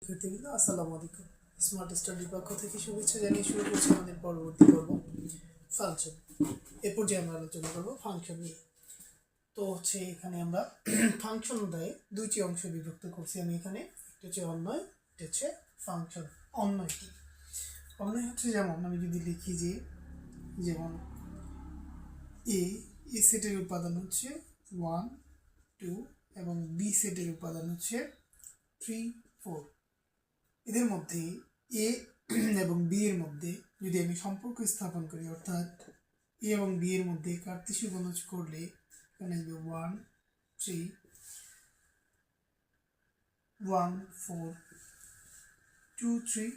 শিক্ষার্থীবৃন্দ আসসালামু আলাইকুম। স্মার্ট স্টাডির পক্ষ থেকে শুভেচ্ছা জানিয়ে শুরু করছি আমাদের পরবর্তী পর্ব ফাংশন। এ পর্যায়ে আমরা আলোচনা করব ফাংশন নিয়ে। তো এখানে আমরা ফাংশন অধ্যায়ে দুইটি অংশে বিভক্ত করছি। আমি এখানে একটা হচ্ছে অন্বয়, একটা হচ্ছে ফাংশন। অন্বয় কি? অন্বয় হচ্ছে যেমন আমি যদি লিখি যে যেমন এ সেটের উপাদান হচ্ছে 1 2 এবং বি সেটের উপাদান হচ্ছে 3 4। এদের মধ্যে এ এবং বি এর মধ্যে যদি আমি সম্পর্ক স্থাপন করি, অর্থাৎ এ এবং বি এর মধ্যে কার্তেশীয় গুণজ করলে এখানে আসবে 1 3 1 4 2 3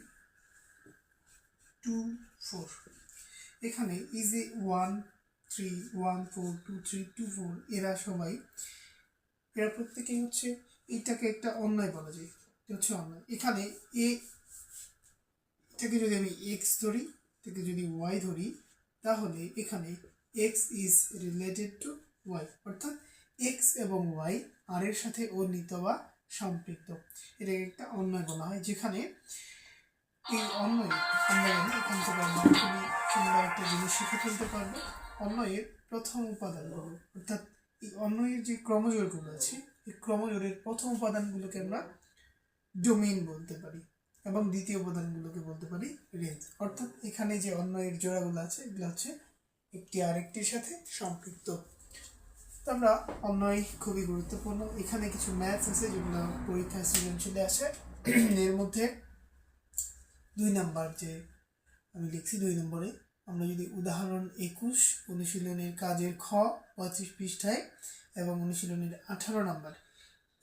2 4। এখানে এই যে 1 3 1 4 2 3 2 4 এরা প্রত্যেকেই হচ্ছে এটাকে একটা অন্যয় বলা যায়। এটা হচ্ছে অন্যয়। এখানে এ থেকে যদি আমি এক্স ধরি, থেকে যদি ওয়াই ধরি, তাহলে এখানে X is related to Y, অর্থাৎ এক্স এবং ওয়াই আর এর সাথে অন্বিত বা সম্পৃক্ত। এটাকে একটা অন্যয় বলা হয়, যেখানে এই অন্যয় আমরা জানি এখান থেকে আমরা খুবই সুন্দর একটা জিনিস শিখে ফেলতে পারবো। অন্যয়ের প্রথম উপাদানগুলো, অর্থাৎ এই অন্যয়ের যে ক্রমজোড়গুলো আছে, এই ক্রমজোড়ের প্রথম উপাদানগুলোকে আমরা ডোমেইন বলতে পারি এবং দ্বিতীয় উপাদানগুলোকে বলতে পারি রেঞ্জ। অর্থাৎ এখানে যে অন্যয়ের জোড়াগুলো আছে এগুলো হচ্ছে একটি আরেকটির সাথে সম্পৃক্ত। তো আমরা অন্যয় খুবই গুরুত্বপূর্ণ। এখানে কিছু ম্যাথস আছে যেগুলো পরীক্ষায় সৃজনশীলে আসে। এর মধ্যে 2 নাম্বার যে আমি লিখছি, 2 নম্বরে আমরা যদি উদাহরণ 21 অনুশীলনের কাজের খ 35 পৃষ্ঠায় এবং অনুশীলনের 18 নাম্বার,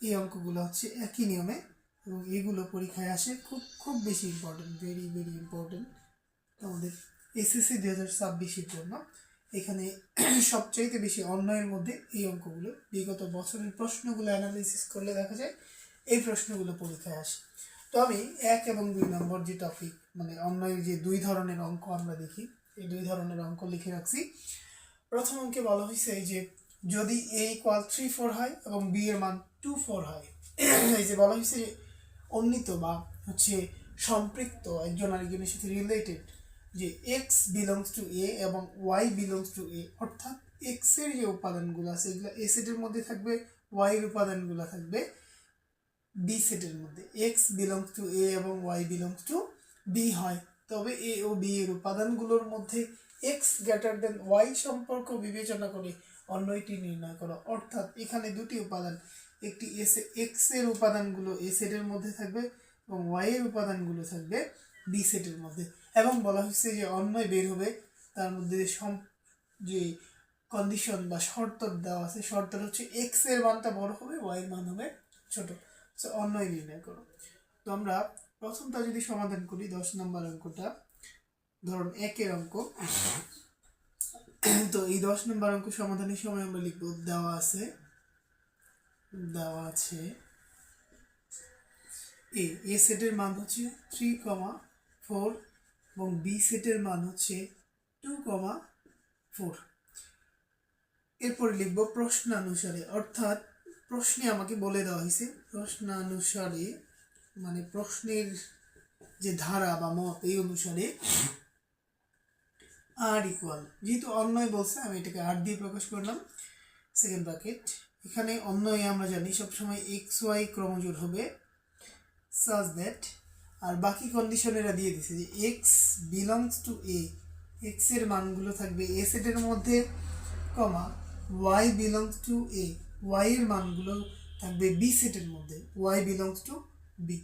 এই অঙ্কগুলো হচ্ছে একই নিয়মে এবং এগুলো পরীক্ষায় আসে। খুব বেশি ইম্পর্টেন্ট, ভেরি ভেরি ইম্পর্টেন্ট আমাদের এসএসসি 2026-এর জন্য। এখানে সবচাইতে বেশি অন্যয়ের মধ্যে এই অঙ্কগুলো, বিগত বছরের প্রশ্নগুলো অ্যানালিসিস করলে দেখা যায় এই প্রশ্নগুলো পরীক্ষায় আসে। তো আমি 1 এবং 2 নম্বর যে টপিক, মানে অন্যয়ের যে 2 ধরনের অঙ্ক আমরা দেখি, এই 2 ধরনের অঙ্ক লিখে রাখছি। প্রথম অঙ্কে বলা হয়েছে যে যদি a = 3 4 হয় এবং b এর মান 2 4 হয়, এই যে বলা হয়েছে অন্বিত বা হচ্ছে সম্পৃক্ত, একজন আরেকজনের সাথে রিলেটেড, যে x বিলংস টু a এবং y বিলংস টু a, অর্থাৎ x এর যে উপাদানগুলো আছে এগুলো a সেটের মধ্যে থাকবে, y এর উপাদানগুলো থাকবে b সেটের মধ্যে। x বিলংস টু a এবং y বিলংস টু b হয়, তবে a ও b এর উপাদানগুলোর মধ্যে x গ্রেটার দেন y সম্পর্ক বিবেচনা করে অন্যটি নির্ণয় করো। অর্থাৎ এখানে দুটি উপাদান, একটি x এর উপাদানগুলো a সেটের মধ্যে থাকবে এবং y এর উপাদানগুলো থাকবে b সেটের মধ্যে। এবং বলা হচ্ছে যে অন্যয় বের হবে, তার মধ্যে যে কন্ডিশন বা শর্ত দেওয়া আছে, শর্ত হচ্ছে x এর মানটা বড় হবে, y এর মান হবে ছোট। সো অন্যয় নির্ণয় করো। তো আমরা প্রথমটা যদি সমাধান করি, 10 নম্বর অঙ্কটা, ধরুন 1 এর অঙ্ক। তো এই 10 নম্বর অঙ্ক সমাধানের সময় আমরা লিখব দেওয়া আছে এ সেটের মান হচ্ছে 3, 4 এবং বি সেটের মান হচ্ছে 2, 4। এরপরে লিখব প্রশ্নানুসারে, অর্থাৎ প্রশ্নে আমাকে বলে দেওয়া হয়েছে প্রশ্নানুসারে, মানে প্রশ্নের যে ধারা বা মত, এই অনুসারে আর ইকুয়াল, যেহেতু অন্যয় বলছে আমি এটাকে আর দিয়ে প্রকাশ করলাম, সেকেন্ড ব্র্যাকেট। এখানে অন্যয় আমরা জানি সবসময় এক্স ওয়াই ক্রমজোড় হবে সাজ দ্যাট, আর বাকি কন্ডিশনেরা দিয়ে দিছে যে x belongs to A, x এর মানগুলো থাকবে এ সেটের মধ্যে, comma y belongs to A, y এর মানগুলো থাকবে বি সেটের মধ্যে, y belongs to B,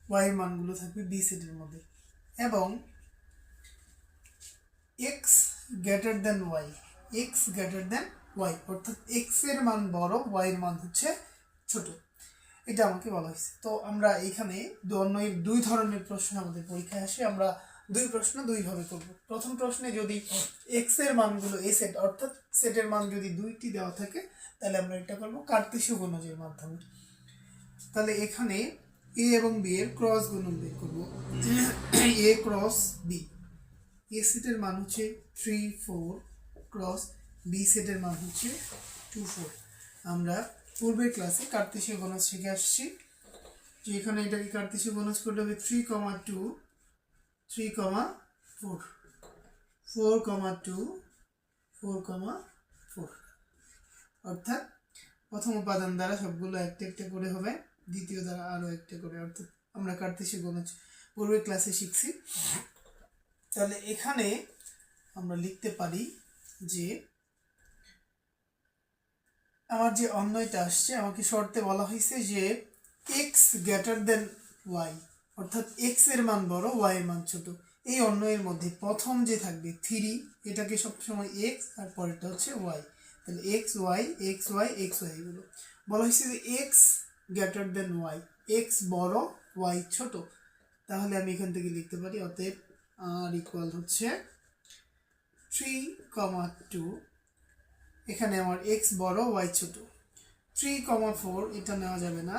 y এর মানগুলো থাকবে বি সেটের মধ্যে, এবং x greater than Y, x greater than y, অর্থাৎ এক্স এর মান বড়, ওয়াই এর মান হচ্ছে ছোট, এটা আমাকে বলা হয়েছে। তো আমরা এখানে অন্যের 2 ধরনের প্রশ্ন আমাদের পরীক্ষায় আসে, আমরা 2 প্রশ্ন 2 ভাবে করব। প্রথম প্রশ্নে যদি এক্স এর মানগুলো এ সেট, অর্থাৎ সেটের মান যদি 2টি দেওয়া থাকে, তাহলে আমরা এটা করব কার্তেশীয় গুণজের মাধ্যমে। তাহলে এখানে এ এবং বি এর ক্রস গুণন বের করব, এ ক্রস বি। এ সেটের মান হচ্ছে 3 4 ক্রস বি সেটের মান হচ্ছে 2 4। আমরা পূর্বের ক্লাসে কার্তেশীয় গুণজ শিখে আসছি। যে এখানে এটাকে কার্তেশীয় গুণজ করলে হবে 3,2 3,4 4,2 4,4 অর্থাৎ প্রথম উপাদান দ্বারা সবগুলো একটা একটা করে হবে, দ্বিতীয় দ্বারা আরও একটা করে, অর্থাৎ আমরা কার্তেশীয় গুণজ পূর্বের ক্লাসে শিখছি। তাহলে এখানে আমরা লিখতে পারি যে আমার যে অন্যয়টা আসছে আমাকে শর্তে বলা হয়েছে যে এক্স গ্রেটার দেন ওয়াই, অর্থাৎ এক্স এর মান বড় ওয়াই এর মান ছোট। এই অন্যয়ের মধ্যে প্রথম যে থাকবে 3, এটাকে সবসময় এক্স আর পরেরটা হচ্ছে ওয়াই। তাহলে এক্স ওয়াই এগুলো বলা হয়েছে যে X greater than Y, X বড় ওয়াই ছোট। তাহলে আমি এখান থেকে লিখতে পারি অতএব আর ইকুয়াল হচ্ছে 3,2, এখানে আমার এক্স বড় ওয়াই ছোট। 3,4 এটা নেওয়া যাবে না,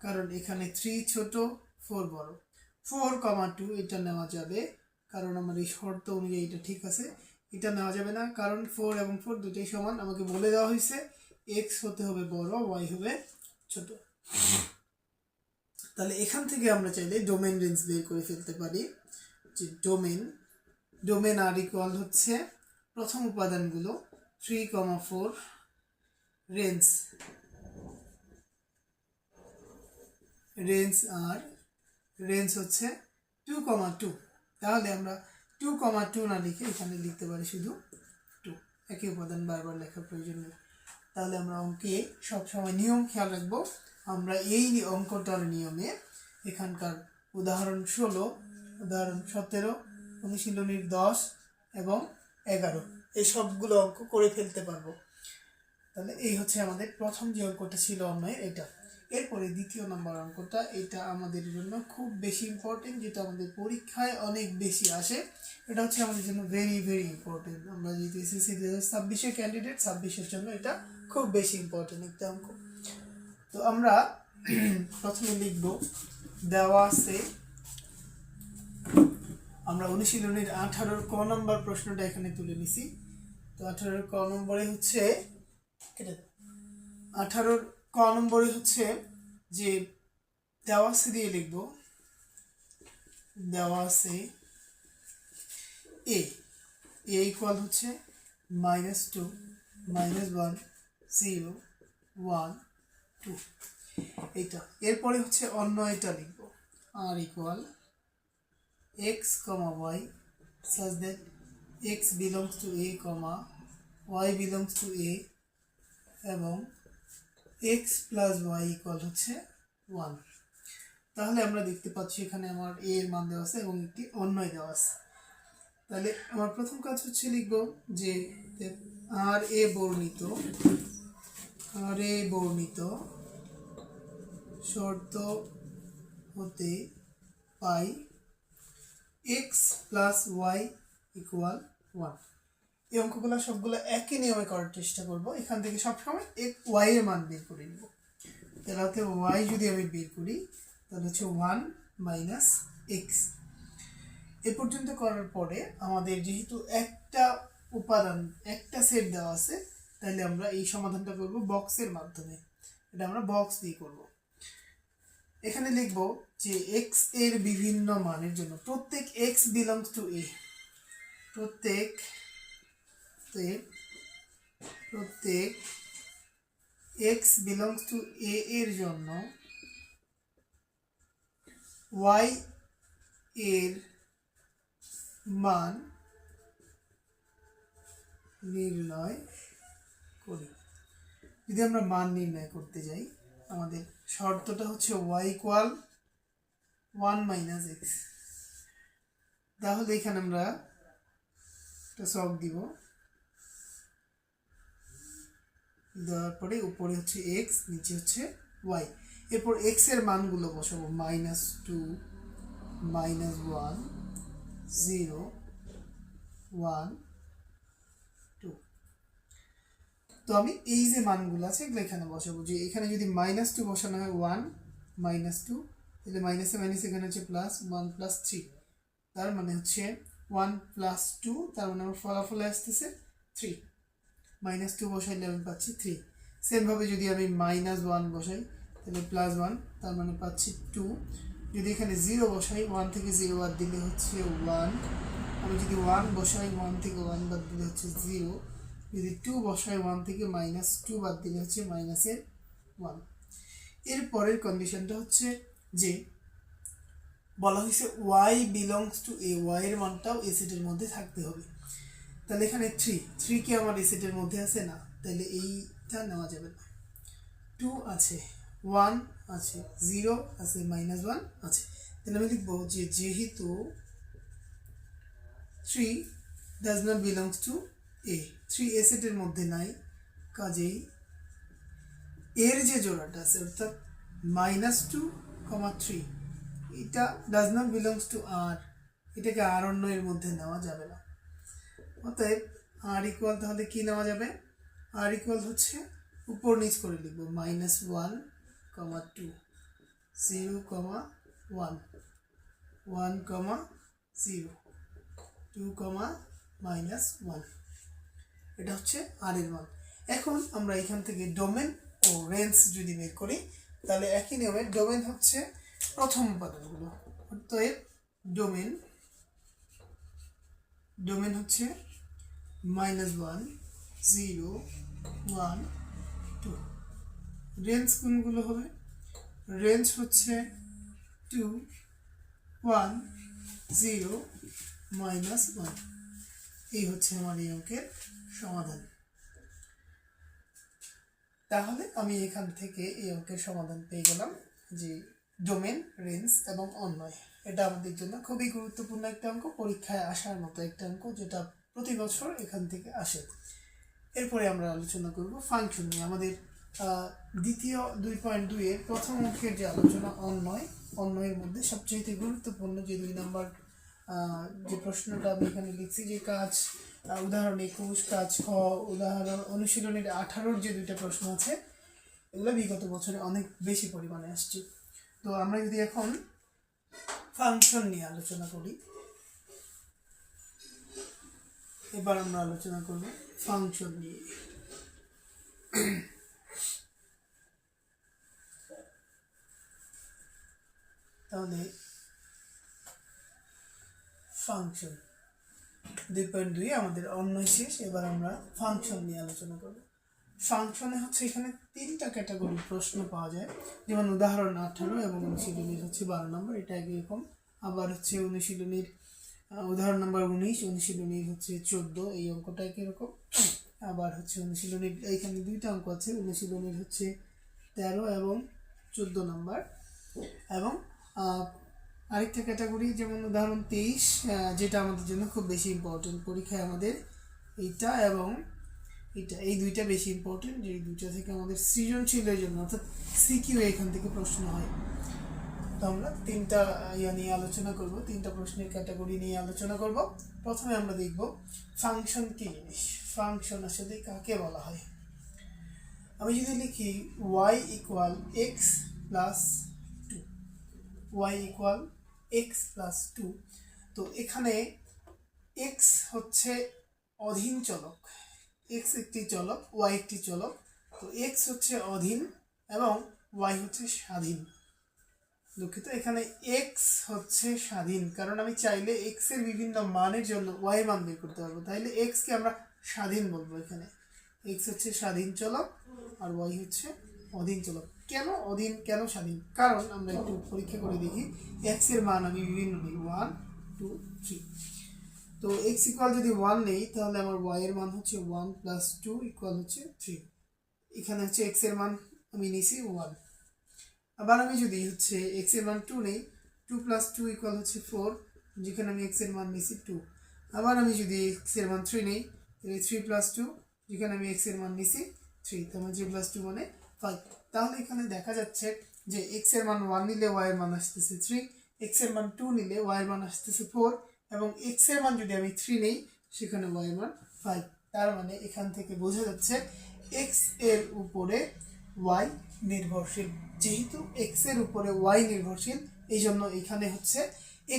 কারণ এখানে 3 ছোট 4 বড়। 4,2 এটা নেওয়া যাবে, কারণ আমার এই শর্ত অনুযায়ী এটা ঠিক আছে। এটা নেওয়া যাবে না, কারণ 4 এবং 4 দুটোই সমান। আমাকে বলে দেওয়া হয়েছে এক্স হতে হবে বড়, ওয়াই হবে ছোট। তাহলে এখান থেকে আমরা চাইলে ডোমেন রেঞ্জ বের করে ফেলতে পারি, যে ডোমেন আর ইকুয়াল হচ্ছে প্রথম উপাদানগুলো 3,4, রেঞ্জ হচ্ছে 2,2। তাহলে আমরা 2,2 না লিখে এখানে লিখতে পারি শুধু 2, একই উপাদান বারবার লেখার প্রয়োজন নেই। তাহলে আমরা অঙ্কে সবসময় নিয়ম খেয়াল রাখবো। আমরা এই অঙ্কটার নিয়মে এখানকার উদাহরণ 16, উদাহরণ 17, অনুশীলনীর 10 এবং 11 এই সবগুলো অঙ্ক করে ফেলতে পারবো। তাহলে এই হচ্ছে আমাদের প্রথম যে অঙ্কটা ছিল অন্যয়ের এটা। এরপরে দ্বিতীয় নম্বর অঙ্কটা, এটা আমাদের জন্য খুব বেশি ইম্পর্টেন্ট, যেটা আমাদের পরীক্ষায় অনেক বেশি আসে। এটা হচ্ছে আমাদের জন্য ভেরি ভেরি ইম্পর্টেন্ট। আমরা যদি এসএসসি 2026-এর ক্যান্ডিডেট, 26-এর জন্য এটা খুব বেশি ইম্পর্টেন্ট একটা অঙ্ক। তো আমরা প্রথমে লিখব দেওয়া আছে, আমরা অনুশীলনীর 18-র ক নম্বর প্রশ্নটা এখানে তুলে নিছি। তো 18-র ক নম্বরে হচ্ছে 18-র ক নম্বরে হচ্ছে যে দেওয়া আছে দিয়ে লিখব দেওয়া আছে এ ইকুয়াল হচ্ছে -2 -1 0 1 2 এটা। এরপরে হচ্ছে অন্য এটা লিখব আর equal x, y such that x belongs to a, y belongs to a এবং x plus y ইকুয়াল হচ্ছে 1। তাহলে আমরা দেখতে পাচ্ছি এখানে আমার a এর মান দেওয়া আছে এবং একটি অন্যয় দেওয়া আছে। তাহলে আমার প্রথম কাজ হচ্ছে লিখব যে আর এ বর্ণিত শর্ত হতে পাই x plus y ইকুয়াল 1। এই অঙ্কগুলো সবগুলো একই নিয়মে করার চেষ্টা করব। এখান থেকে সবসময় y এর মান বের করে নিব। তাহলে y যদি আমি বের করি তাহলে হচ্ছে 1 মাইনাস এক্স। এ পর্যন্ত করার পরে আমাদের যেহেতু একটা উপাদান একটা সেট দেওয়া আছে, তাহলে আমরা এই সমাধানটা করব বক্সের মাধ্যমে। এটা আমরা বক্স দিয়ে করব। এখানে লিখব যে x এর বিভিন্ন মানের জন্য প্রত্যেক x belongs to a, প্রত্যেক x belongs to a এর জন্য y এর মান নির্ণয় করি। যদি আমরা মান নির্ণয় করতে যাই, আমাদের শর্তটা হচ্ছে y ইকুয়াল 1 মাইনাস এক্স। তাহলে এখানে আমরা একটা ছক দিব, দেওয়ার পরে উপরে হচ্ছে এক্স, নিচে হচ্ছে ওয়াই। এরপর এক্স এর মানগুলো বসাবো -2 -1 0 1 2। তো আমি এই যে মানগুলো আছে এগুলো এখানে বসাবো। যে এখানে যদি -2 বসানো হয় 1 -2, তাহলে মাইনাসে মাইনাস এখানে হচ্ছে প্লাস 1 + 3, তার মানে হচ্ছে 1 + 2, তার মানে আমার ফলাফলে আসতেছে 3। -2 বসাইলে আমি পাচ্ছি 3। সেমভাবে যদি আমি -1 বসাই তাহলে +1, তার মানে পাচ্ছি 2। যদি এখানে 0 বসাই, 1 থেকে 0 বাদ দিলে হচ্ছে 1। আমি যদি 1 বসাই, 1 থেকে 1 বাদ দিলে হচ্ছে 0। যদি 2 বসাই, 1 থেকে -2 বাদ দিলে হচ্ছে -1। এর পরের কন্ডিশনটা হচ্ছে যে বলা হয়েছে y belongs to A, y এর মানটাও এ সেটের মধ্যে থাকতে হবে। তাহলে এখানে 3 কি আমার এ সেটের মধ্যে আছে না, তাহলে এইটা নেওয়া যাবে না। 2 আছে, 1 আছে, 0 আছে, -1 আছে। তাহলে আমি লিখবো যে যেহেতু 3 ডাজ নট বিলংস টু এ, 3 এ সেটের মধ্যে নাই, কাজেই এর যে জোড়াটা আছে অর্থাৎ -2, 3 এটা ডাজ নট বিলংস টু আর, এটাকে আর অন্য এর মধ্যে নেওয়া যাবে না। অতএব আর ইকুয়াল তাহলে কি নেওয়া যাবে, আর ইকুয়াল হচ্ছে উপর নিচ করে লিখব -1, 2, 0, 1, 1, 0, 2, -1। এটা হচ্ছে আর এর মান। এখন আমরা এখান থেকে ডোমেন ও রেঞ্জ যদি বের করি, তাহলে একই নিয়মে ডোমেন হচ্ছে প্রথম উপাদানগুলো। অতএব ডোমেন হচ্ছে -1, 0, 1, 2। রেঞ্জ কোনগুলো হবে, রেঞ্জ হচ্ছে 2, 1, 0, -1। এই হচ্ছে আমার এই অঙ্কের সমাধান। তাহলে আমি এখান থেকে এই অঙ্কের সমাধান পেয়ে গেলাম যে ডোমেন, রেঞ্জ এবং অন্বয়। এটা আমাদের জন্য খুবই গুরুত্বপূর্ণ একটা অঙ্ক, পরীক্ষায় আসার মতো একটা অঙ্ক, যেটা প্রতি বছর এখান থেকে আসে। এরপরে আমরা আলোচনা করব ফাংশন নিয়ে। আমাদের দ্বিতীয় 2.2 এর প্রথম অঙ্কের যে আলোচনা অন্বয়ের মধ্যে সবচেয়ে গুরুত্বপূর্ণ যে 2 নম্বর যে প্রশ্নটা আমি এখানে লিখছি, যে কাজ উদাহরণ 21, কাজ খ, উদাহরণ অনুশীলনের 18 যে 2টা প্রশ্ন আছে, এগুলো বিগত বছরে অনেক বেশি পরিমাণে আসছে। তো আমরা যদি এখন ফাংশন নিয়ে আলোচনা করি, এবার আমরা আলোচনা করব ফাংশন নিয়ে। তাহলে ফাংশন 2.2 আমাদের অন্বয় শেষ, এবার আমরা ফাংশন নিয়ে আলোচনা করব। ফাংশনে হচ্ছে এখানে 3টা ক্যাটাগরির প্রশ্ন পাওয়া যায়, যেমন উদাহরণ 18 এবং অনুশীলনীর হচ্ছে 12 নম্বর, এটা একরকম। আবার হচ্ছে অনুশীলনীর উদাহরণ নম্বর 19, অনুশীলনীর হচ্ছে 14, এই অঙ্কটা একরকম। আবার হচ্ছে অনুশীলনীর এইখানে 2টা অঙ্ক আছে, অনুশীলনীর হচ্ছে 13 এবং 14 নম্বর। এবং আরেকটা ক্যাটাগরি যেমন উদাহরণ 23, যেটা আমাদের জন্য খুব বেশি ইম্পর্টেন্ট, পরীক্ষায় আমাদের এইটা এবং এটা, এই 2টা বেশি ইম্পর্টেন্ট, যে 2টা থেকে আমাদের সৃজনশীলের জন্য অর্থাৎ সিকিউ এখান থেকে প্রশ্ন হয়। তো আমরা 3টা নিয়ে আলোচনা করব, 3টা প্রশ্নের ক্যাটাগরি নিয়ে আলোচনা করব। প্রথমে আমরা দেখব ফাংশন কি জিনিস, ফাংশন আসলে কাকে বলা হয়। আমি যদি লিখি y equal x plus 2, y equal x plus 2, তো এখানে x হচ্ছে অধীন চলক, x একটি চলক, y একটি চলক। তো x হচ্ছে অধীন এবং y হচ্ছে স্বাধীন। দুঃখিত, এখানে x হচ্ছে স্বাধীন, কারণ আমি চাইলে x এর বিভিন্ন মানের জন্য y মান বের করতে পারবো। তাইলে x কে আমরা স্বাধীন বলবো। এখানে x হচ্ছে স্বাধীন চলক আর y হচ্ছে অধীন চলক। কেন অধীন, কেন স্বাধীন? কারণ আমরা একটু পরীক্ষা করে দেখি, x এর মান আমি বিভিন্ন নিই, 1, 2, 3। তো x ইকুয়াল যদি 1 নেই, তাহলে আমার y এর মান হচ্ছে 1 প্লাস 2 ইকুয়াল হচ্ছে 3। এখানে হচ্ছে x এর মান আমি নিছি 1। আবার আমি যদি হচ্ছে x এর মান 2 নেই, 2 প্লাস 2 ইকুয়াল হচ্ছে 4, যেখানে আমি x এর মান নিছি 2। আবার আমি যদি x এর মান 3 নেই, তাহলে 3 প্লাস 2, যেখানে আমি x এর মান নিছি 3, তাহলে 3 প্লাস 2 মানে 5। তাহলে এখানে দেখা যাচ্ছে যে x এর মান 1 নিলে y এর মান আসতেছে 3, x এর মান 2 নিলে y এর মান আসতেছে 4, এবং x এর মান যদি আমি 3 নেই, সেখানে y এর মান 5। তার মানে এখান থেকে বোঝা যাচ্ছে x এর উপরে y নির্ভরশীল। যেহেতু x এর উপরে y নির্ভরশীল, এই জন্য এখানে হচ্ছে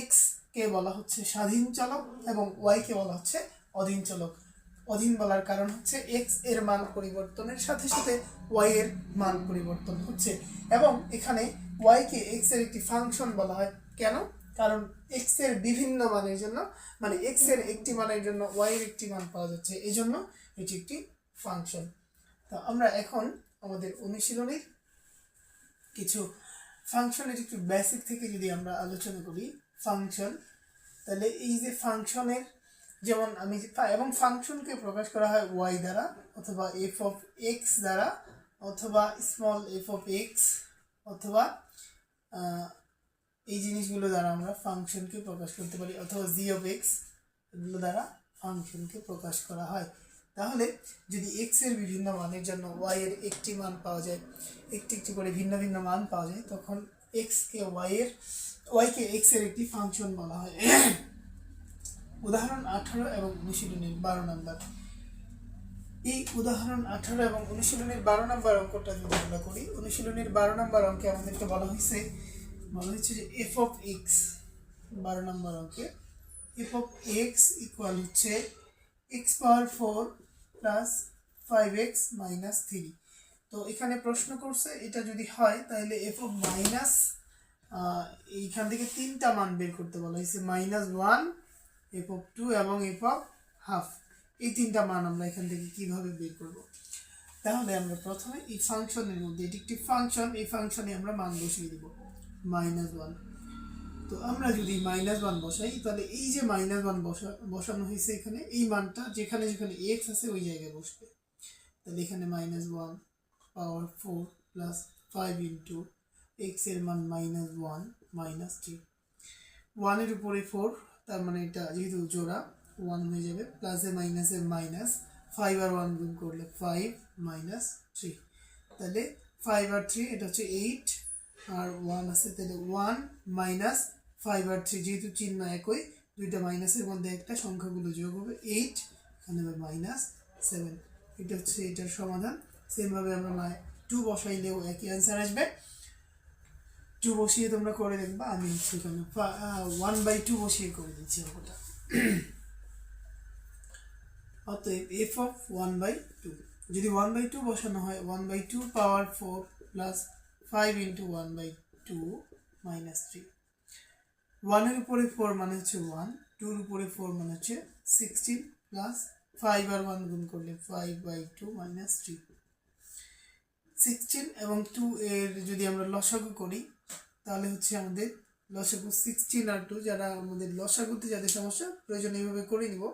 x কে বলা হচ্ছে স্বাধীন চলক এবং y কে বলা হচ্ছে অধীন চলক। অধীন বলার কারণ হচ্ছে এক্স এর মান পরিবর্তনের সাথে সাথে ওয়াই এর মান পরিবর্তন হচ্ছে, এবং এখানে ওয়াই কে এক্স এর একটি ফাংশন বলা হয়। কেন? কারণ এক্স এর বিভিন্ন মানের জন্য, মানে এক্স এর একটি মানের জন্য ওয়াই এর একটি মান পাওয়া যাচ্ছে, এই জন্য এটি একটি ফাংশন। তো আমরা এখন আমাদের অনুশীলনীর কিছু ফাংশনের একটু বেসিক থেকে যদি আমরা আলোচনা করি ফাংশন, তাহলে এই যে ফাংশনের যেমন আমি এবং ফাংশনকে প্রকাশ করা হয় ওয়াই দ্বারা অথবা এফ অফ এক্স দ্বারা অথবা স্মল এফ অফ এক্স অথবা এই জিনিসগুলো দ্বারা আমরা ফাংশনকে প্রকাশ করতে পারি, অথবা জি অফ এক্স, এগুলো দ্বারা ফাংশনকে প্রকাশ করা হয়। তাহলে যদি এক্স এর বিভিন্ন মানের জন্য ওয়াই এর একটি মান পাওয়া যায়, একটি করে ভিন্ন ভিন্ন মান পাওয়া যায়, তখন এক্সকে ওয়াইকে এক্স এর একটি ফাংশন বলা হয়। উদাহরণ 18 এবং অনুশীলনীর 12 নম্বর। এই উদাহরণ 18 এবং অনুশীলনীর 12 নম্বর অঙ্কটা যদি আমরা করি, অনুশীলনীর 12 নম্বর অঙ্কে আমাদেরকে বলা হয়েছে যে এফ অফ এক্স, 12 নম্বর অঙ্কে এফ অফ এক্স ইকুয়াল হচ্ছে এক্স পাওয়ার 4 প্লাস 5x মাইনাস 3। তো এখানে প্রশ্ন করছে এটা যদি হয় তাহলে এফ অফ মাইনাস, এইখান থেকে তিনটা মান বের করতে বলা হয়েছে, -1, এফ অফ 2 এবং এফ অফ হাফ। এই তিনটা মান আমরা এখান থেকে কিভাবে বের করব? তাহলে আমরা প্রথমে এই ফাংশনের মধ্যে, এটি একটি ফাংশন, এই ফাংশনে আমরা মান বসিয়ে দিব -1। তো আমরা যদি -1 বসাই তাহলে এই যে -1 বসানো হয়েছে এখানে, এই মানটা যেখানে যেখানে এক্স আছে ওই জায়গায় বসবে। তাহলে এখানে -1 পাওয়ার 4 প্লাস 5 ইন্টু এক্স এর মান -1 মাইনাস 3, 1 এর উপরে 4, তার মানে এটা যেহেতু জোড়া 1 হয়ে যাবে, প্লাসে মাইনাসে মাইনাস, 5 আর 1 গুণ করলে 5 মাইনাস 3, তাহলে 5 আর 3 এটা হচ্ছে 8, আর 1 আছে, তাহলে 1 মাইনাস 5 আর 3, যেহেতু চিহ্ন একই, দুইটা মাইনাসের মধ্যে একটা সংখ্যাগুলো যোগ হবে 8, এখানে হবে -7। এটা হচ্ছে এটার সমাধান। সেমভাবে আমরা 2 বসাইলেও একই অ্যান্সার আসবে। 2 বসিয়ে তোমরা করে দেখবা, আমি সেখানে 1/2 বসিয়ে করে দিচ্ছি অঙ্কটা। অতএব এফ অফ 1/2, যদি 1/2 বসানো হয় 1/2 পাওয়ার 4 প্লাস 5 ইন্টু 1/2 মাইনাস 3, 1 এর উপরে 4 মানে হচ্ছে 1, 2 এর উপরে 4 মানে হচ্ছে 16, প্লাস 5 আর 1 গুণ করলে 5/2 মাইনাস 3। 16 এবং 2 এর যদি আমরা লসাগু করি তাহলে হচ্ছে আমাদের লসাগু 16 আর 2, যারা আমাদের লসাগুতে যাদের সমস্যা প্রয়োজন এইভাবে করে নিব।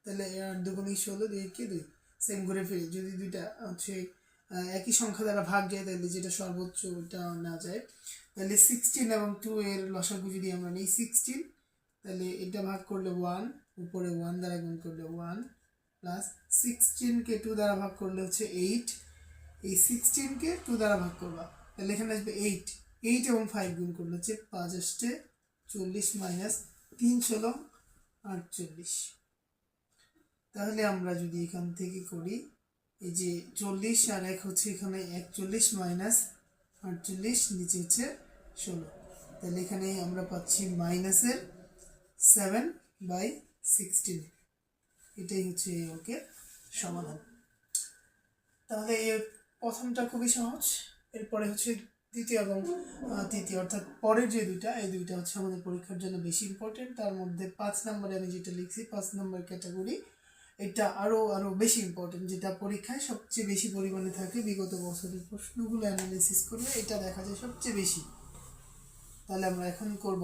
তাহলে 2 × 16, 2 × 2, সেম করে ফিরে যদি দুইটা হচ্ছে একই সংখ্যা দ্বারা ভাগ যায় তাহলে যেটা সর্বোচ্চ ওটা না যায়। তাহলে 16 এবং 2 এর লসাগু যদি আমরা নিই 16, তাহলে এটা ভাগ করলে 1, উপরে 1 দ্বারা গুণ করলে 1, প্লাস 16কে 2 দ্বারা ভাগ করলে হচ্ছে 8, এই 16কে 2 দ্বারা ভাগ করবা তাহলে এখানে আসবে 8 এবং 5 গুণ করলে হচ্ছে 5 আসছে 40 মাইনাস 3 16 48। তাহলে আমরা যদি এখান থেকে করি, এই যে 40 আর 1 হচ্ছে এখানে 41 মাইনাস 48, নিচে হচ্ছে 16, তাহলে এখানে আমরা পাচ্ছি মাইনাসের 7/16। এটাই হচ্ছে এই অঙ্কের সমাধান। তাহলে এই প্রথমটা খুবই সহজ, এরপরে হচ্ছে দ্বিতীয় এবং তৃতীয়, অর্থাৎ পরের যে দুইটা, এই দুইটা হচ্ছে আমাদের পরীক্ষার জন্য বেশি ইম্পর্টেন্ট। তার মধ্যে 5 নম্বরে আমি যেটা লিখছি 5 নম্বর ক্যাটাগরি, এটা আরও বেশি ইম্পর্টেন্ট, যেটা পরীক্ষায় সবচেয়ে বেশি পরিমাণে থাকে। বিগত বছরের প্রশ্নগুলো অ্যানালাইসিস করলে এটা দেখা যায় সবচেয়ে বেশি। তাহলে আমরা এখন করব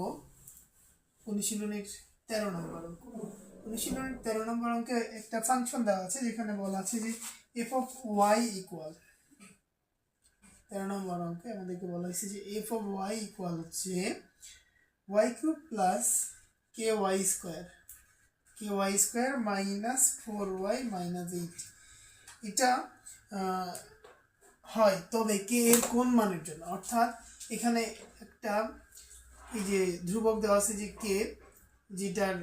অনুশীলনের 13 নম্বর অঙ্ক। অনুশীলনের 13 নম্বর অঙ্কে একটা ফাংশন দেওয়া আছে যেখানে বলা আছে যে এফ অফ ওয়াই ইকুয়াল, 13 নম্বর অঙ্কে আমাদেরকে বলা হয়েছে যে এফ অফ ওয়াই ইকুয়াল হচ্ছে y cube plus k y square minus 4y minus 8। এটা হয় তবে কে এর কোন মানের জন্য, অর্থাৎ এখানে একটা এই যে ধ্রুবক দেওয়া আছে যে কে, যেটার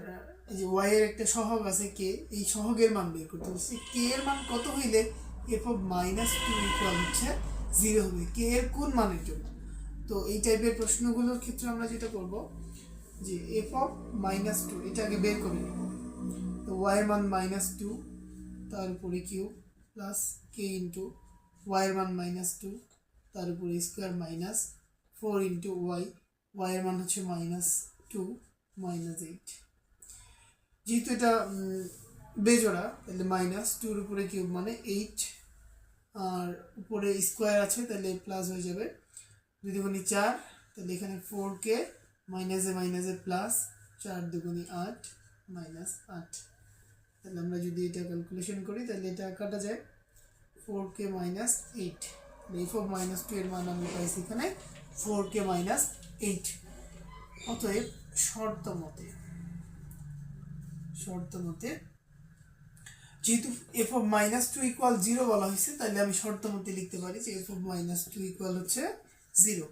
এই যে ওয়াই এর একটা সহগ আছে কে, এই সহগের মান বের করতে হচ্ছে। কে এর মান কত হইলে এফ অফ -2 ইকুয়াল হচ্ছে 0 হবে, কে এর কোন মানের জন্য। তো এই টাইপের প্রশ্নগুলোর ক্ষেত্রে আমরা যেটা করব যে এফ অফ -2 এটা আগে বের করে নেব। তো ওয়াই এর মান -2, তার উপরে কিউব প্লাস কে ইন্টু ওয়াইয়ের মান -2 তার উপরে স্কোয়ার মাইনাস 4 ইন্টু ওয়াইয়ের মান হচ্ছে -2 -8। যেহেতু এটা বেজোড়া তাহলে -2 উপরে কিউব মানে 8, আর উপরে স্কোয়ার আছে তাহলে প্লাস হয়ে যাবে 2 দুগুণে 4, তাহলে এখানে 4কে মাইনাসে প্লাস 4 দুগুণে 8 -8। তাহলে আমরা যদি এটা ক্যালকুলেশন করি তাহলে এটা কাটা যায় 4k -8, f(-2) এর মান আমরা পাইছি এখানে 4k -8। অতএব শর্ত মতে যেহেতু f(-2) ইকুয়াল 0 বলা হয়েছে তাহলে আমি শর্ত মতে লিখতে পারি যে f(-2) ইকুয়াল হচ্ছে 0।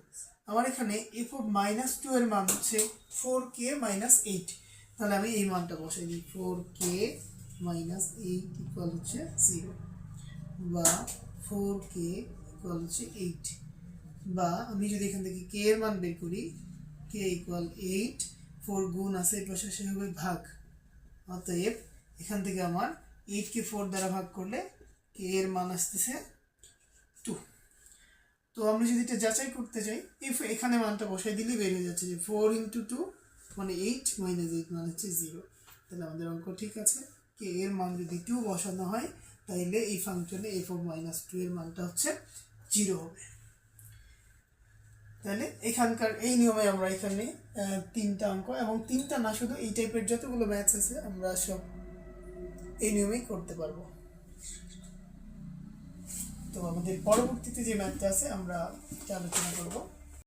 আমার এখানে f(-2) এর মান হচ্ছে 4k -8, তাহলে আমি এই মানটা বসাই দিই 4k -8 ইকুয়াল হচ্ছে 0, বা 4k ইকুয়াল হচ্ছে 8, বা আমি যদি এখান থেকে k এর মান বের করি k ইকুয়াল 8, 4 গুণ আছে এই পাশে সে হবে ভাগ, অতএব এখান থেকে আমার 8কে 4 দ্বারা ভাগ করলে k এর মান আসতেছে 2। তো আমরা যদি এটা যাচাই করতে চাই এখানে মানটা বসাই দিলে বের হয়ে যাচ্ছে যে 4 ইন্টু 2 মানে 8 -8 মানে হচ্ছে 0। তাহলে আমাদের অঙ্ক ঠিক আছে, k এর মান যদি 2 বসানো হয় তাইলে এই ফাংশনে f(-2) এর মানটা হচ্ছে 0 হবে। তাহলে এখানকার এই নিয়মে আমরা এখানে 3টা অঙ্ক, এবং 3টা না শুধু এই টাইপের যতগুলো ম্যাথস আছে আমরা সব এই নিয়মেই করতে পারবো। তো আমাদের পরবর্তীতে যে ম্যাথটা আছে আমরা আলোচনা করবো।